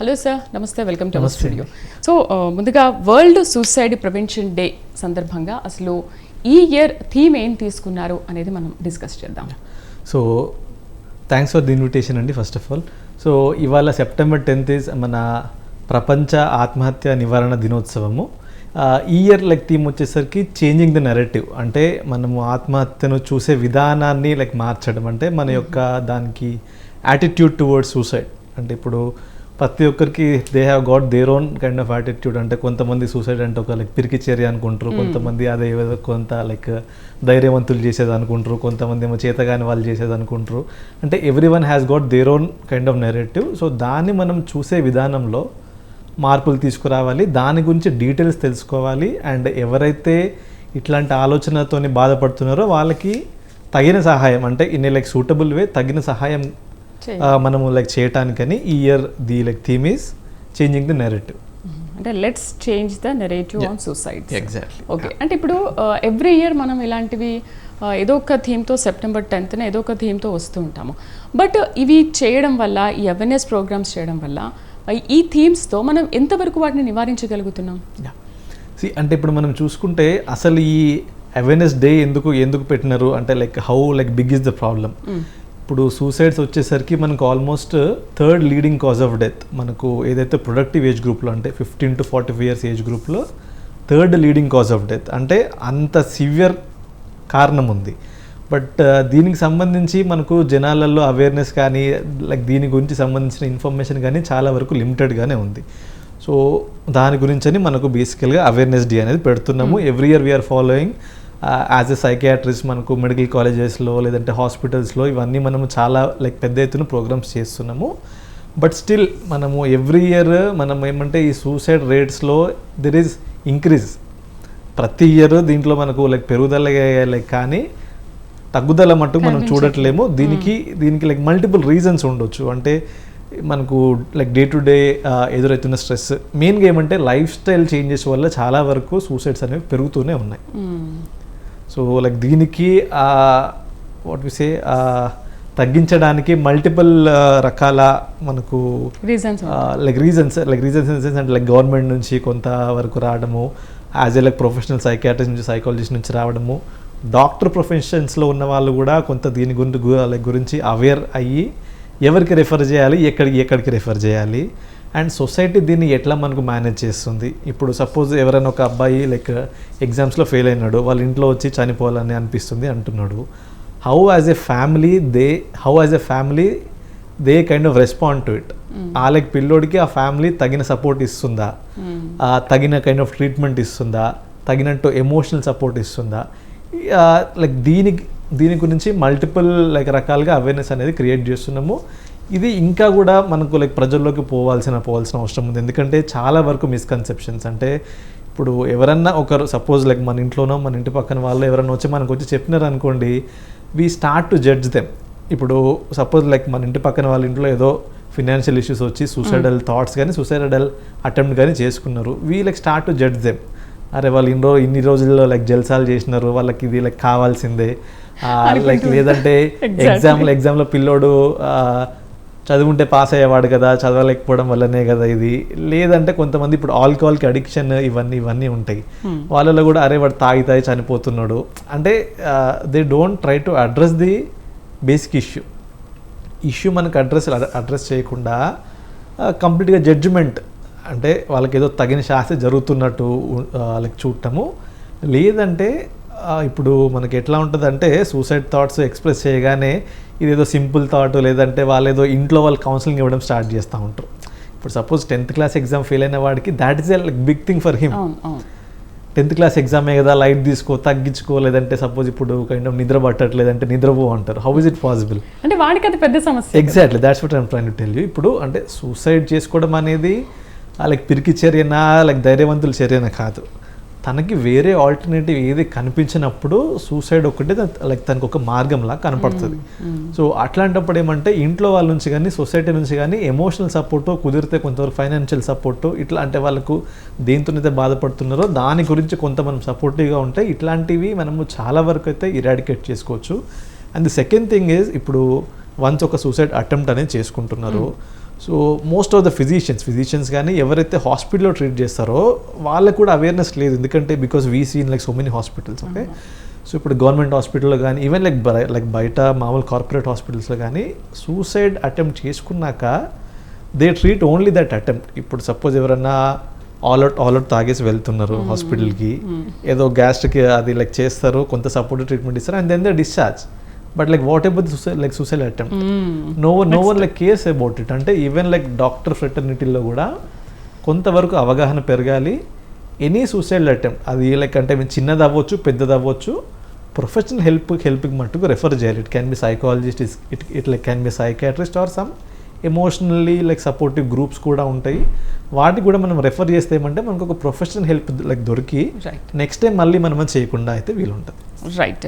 Hello sir, నమస్తే, welcome to our studio. So ముందుగా world suicide prevention day సందర్భంగా అసలు ఈ ఇయర్ థీమ్ ఏం తీసుకున్నారు అనేది మనం డిస్కస్ చేద్దాం. So thanks for the invitation అండి. ఫస్ట్ ఆఫ్ ఆల్, సో ఇవాళ సెప్టెంబర్ 10th మన ప్రపంచ ఆత్మహత్య నివారణ దినోత్సవము. ఈ ఇయర్ థీమ్ వచ్చేసరికి చేంజింగ్ ద నెరేటివ్, అంటే మనము ఆత్మహత్యను చూసే విధానాన్ని మార్చడం, అంటే మన యొక్క దానికి యాటిట్యూడ్ టువర్డ్స్ సూసైడ్. అంటే ఇప్పుడు ప్రతి ఒక్కరికి they have got their own kind of attitude. అంటే కొంతమంది సూసైడ్ అంటే ఒక పిరికి చర్య అనుకుంటారు, కొంతమంది అదే కొంత ధైర్యవంతులు చేసేది అనుకుంటారు, కొంతమంది ఏమో చేతగాని వాళ్ళు చేసేది అనుకుంటారు. అంటే every one has got their own kind of narrative. So దాన్ని మనం చూసే విధానంలో మార్పులు తీసుకురావాలి, దాని గురించి డీటెయిల్స్ తెలుసుకోవాలి. అండ్ ఎవరైతే ఇట్లాంటి ఆలోచనతోని బాధపడుతున్నారో వాళ్ళకి తగిన సహాయం, అంటే ఇన్ సూటబుల్ వే తగిన సహాయం మనము చేయటానికని ఈ year the theme is changing the narrative. అంటే let's change the narrative on suicide. Exactly. Okay, అంటే ఇప్పుడు ఎవ్రీ ఇయర్ మనం ఇలాంటివి ఏదో ఒక థీమ్తో సెప్టెంబర్ 10th ఏదో ఒక థీమ్తో వస్తూ ఉంటాము. బట్ ఇవి చేయడం వల్ల, ఈ అవేర్నెస్ ప్రోగ్రామ్స్ చేయడం వల్ల ఈ థీమ్స్తో మనం ఎంతవరకు వాటిని నివారించగలుగుతున్నాం? అంటే ఇప్పుడు మనం చూసుకుంటే అసలు ఈ అవేర్నెస్ డే ఎందుకు పెట్టినారు అంటే how big is the problem. ఇప్పుడు సూసైడ్స్ వచ్చేసరికి మనకు almost 3rd leading cause of death. మనకు ఏదైతే ప్రొడక్టివ్ ఏజ్ గ్రూప్లో అంటే 15 to 45 years ఏజ్ గ్రూప్లో 3rd leading cause of death, అంటే అంత సివియర్ కారణం ఉంది. బట్ దీనికి సంబంధించి మనకు జనాలలో అవేర్నెస్ కానీ దీని గురించి సంబంధించిన ఇన్ఫర్మేషన్ కానీ చాలా వరకు లిమిటెడ్గానే ఉంది. సో దాని గురించని మనకు బేసికల్గా అవేర్నెస్ డే అనేది పెడుతున్నాము. Every year we are following as a psychiatrist. మనకు మెడికల్ కాలేజెస్లో లేదంటే హాస్పిటల్స్లో ఇవన్నీ మనము చాలా పెద్ద ఎత్తున ప్రోగ్రామ్స్ చేస్తున్నాము. బట్ స్టిల్ మనము ఎవ్రీ ఇయర్ మనం ఏమంటే ఈ సూసైడ్ రేట్స్లో దెర్ ఈజ్ ఇంక్రీజ్. ప్రతి ఇయర్ దీంట్లో మనకు పెరుగుదల కానీ తగ్గుదల మట్టుకు మనం చూడట్లేము. దీనికి మల్టిపుల్ రీజన్స్ ఉండొచ్చు. అంటే మనకు డే టు డే ఎదురవుతున్న స్ట్రెస్, మెయిన్గా ఏమంటే లైఫ్ స్టైల్ చేంజెస్ వల్ల చాలా వరకు సూసైడ్స్ అనేవి పెరుగుతూనే ఉన్నాయి. సో దీనికి వాట్ వి సే తగ్గించడానికి మల్టిపుల్ రకాల మనకు రీజన్స్ ఇన్ ద సెన్స్ అంటే గవర్నమెంట్ నుంచి కొంతవరకు రావడము, యాజ్ ఏ ప్రొఫెషనల్ సైకియాట్రిస్ట్ నుంచి, సైకాలజిస్ట్ నుంచి రావడము, డాక్టర్ ప్రొఫెషన్స్లో ఉన్న వాళ్ళు కూడా కొంత దీని గురించి అవేర్ అయ్యి ఎవరికి రెఫర్ చేయాలి, ఎక్కడికి రెఫర్ చేయాలి, అండ్ సొసైటీ దీన్ని ఎట్లా మనకు మేనేజ్ చేస్తుంది. ఇప్పుడు సపోజ్ ఎవరైనా ఒక అబ్బాయి ఎగ్జామ్స్లో ఫెయిల్ అయినాడు, వాళ్ళ ఇంట్లో వచ్చి చనిపోవాలని అనిపిస్తుంది అంటున్నాడు. How as a family they kind of respond to it. పిల్లోడికి ఆ ఫ్యామిలీ తగిన సపోర్ట్ ఇస్తుందా, తగిన కైండ్ ఆఫ్ ట్రీట్మెంట్ ఇస్తుందా, తగినట్టు ఎమోషనల్ సపోర్ట్ ఇస్తుందా, దీని గురించి మల్టిపుల్ రకాలుగా అవేర్నెస్ అనేది క్రియేట్ చేస్తున్నాము. ఇది ఇంకా కూడా మనకు ప్రజల్లోకి పోవాల్సిన అవసరం ఉంది. ఎందుకంటే చాలా వరకు మిస్కన్సెప్షన్స్, అంటే ఇప్పుడు ఎవరన్నా ఒకరు సపోజ్ మన ఇంట్లోనో మన ఇంటి పక్కన వాళ్ళు ఎవరన్నా వచ్చి మనకు వచ్చి చెప్పినారు అనుకోండి, we start to judge them. ఇప్పుడు సపోజ్ మన ఇంటి పక్కన వాళ్ళ ఇంట్లో ఏదో ఫినాన్షియల్ ఇష్యూస్ వచ్చి సూసైడల్ థాట్స్ కానీ సూసైడల్ అటెంప్ట్ కానీ చేసుకున్నారు, we start to judge them. అరే వాళ్ళు ఇన్ని రోజుల్లో జల్సాలు చేసినారు, వాళ్ళకి ఇది కావాల్సిందే, లేదంటే ఎగ్జామ్లో పిల్లోడు చదువుంటే పాస్ అయ్యేవాడు కదా, చదవలేకపోవడం వల్లనే కదా ఇది, లేదంటే కొంతమంది ఇప్పుడు ఆల్కహాల్కి అడిక్షన్ ఇవన్నీ ఉంటాయి. వాళ్ళలో కూడా అరే వాడు తాగి చనిపోతున్నాడు అంటే they don't try to address the basic issue మనకు అడ్రస్ చేయకుండా కంప్లీట్గా జడ్జిమెంట్, అంటే వాళ్ళకి ఏదో తగిన శాస్త్ర జరుగుతున్నట్టు చూడటము. లేదంటే ఇప్పుడు మనకి ఎట్లా ఉంటుంది అంటే సూసైడ్ థాట్స్ ఎక్స్ప్రెస్ చేయగానే ఇదేదో సింపుల్ థాట్, లేదంటే వాళ్ళు ఇంట్లో వాళ్ళు కౌన్సిలింగ్ ఇవ్వడం స్టార్ట్ చేస్తూ ఉంటారు. ఇప్పుడు suppose 10th class exam fail అయిన వాడికి that is a big thing for him. 10th class ఎగ్జామే కదా, లైట్ తీసుకో, తగ్గించుకో, లేదంటే సపోజ్ ఇప్పుడు నిద్ర పట్టట్లేదంటే నిద్రపో అంటారు. How is it possible? అంటే వాడికి అది పెద్ద సమస్య. Exactly, that's what I'm trying to tell you. ఇప్పుడు అంటే సూసైడ్ చేసుకోవడం అనేది పిరికి చర్యనా ధైర్యవంతుల చర్యనా కాదు. తనకి వేరే ఆల్టర్నేటివ్ ఏది కనిపించినప్పుడు సూసైడ్ ఒకటే తనకు ఒక మార్గంలా కనపడుతుంది. సో అట్లాంటప్పుడు ఏమంటే ఇంట్లో వాళ్ళ నుంచి కానీ సొసైటీ నుంచి కానీ ఎమోషనల్ సపోర్టు, కుదిరితే కొంతవరకు ఫైనాన్షియల్ సపోర్టు, ఇట్లా అంటే వాళ్ళకు దేంతోనైతే బాధపడుతున్నారో దాని గురించి కొంత మనం సపోర్టివ్గా ఉంటే ఇట్లాంటివి మనము చాలా వరకు అయితే ఇరాడికేట్ చేసుకోవచ్చు. And the second thing is, ఇప్పుడు వన్స్ ఒక సూసైడ్ అటెంప్ట్ అనేది చేసుకుంటున్నారు, so most of the physicians కానీ ఎవరైతే హాస్పిటల్లో ట్రీట్ చేస్తారో వాళ్ళకు కూడా అవేర్నెస్ లేదు, ఎందుకంటే because we seen like so many hospitals. Okay, so ఇప్పుడు గవర్నమెంట్ హాస్పిటల్లో కానీ ఈవెన్ లైక్ బయట మామూలు కార్పొరేట్ హాస్పిటల్స్లో కానీ సూసైడ్ అటెంప్ట్ చేసుకున్నాక they treat only that attempt. ఇప్పుడు సపోజ్ ఎవరన్నా ఆల్ అవుట్ తాగేసి వెళ్తున్నారు హాస్పిటల్కి, ఏదో గ్యాస్ట్రిక్ అది లైక్ చేస్తారు, కొంత సపోర్టివ్ ట్రీట్మెంట్ ఇస్తారు and then they discharge. But like what about suicide attempt, no one like cares about it. అంటే ఈవెన్ లైక్ డాక్టర్ ఫ్రెటర్నిటీలో కూడా కొంతవరకు అవగాహన పెరగాలి. ఎనీ సూసైడ్ అటెంప్ట్ అది లైక్ అంటే చిన్నది అవ్వచ్చు పెద్దది అవ్వచ్చు, ప్రొఫెషనల్ హెల్ప్కి మట్టుకు రెఫర్ చేయాలి. It can be psychologist, it like can be psychiatrist or some emotionally like supportive groups కూడా ఉంటాయి. వాటికి కూడా మనం రెఫర్ చేస్తే ఏమంటే మనకు ఒక ప్రొఫెషనల్ హెల్ప్ లైక్ దొరికి నెక్స్ట్ టైం మళ్ళీ మనం చేయకుండా అయితే వీలుంటుంది. రైట్.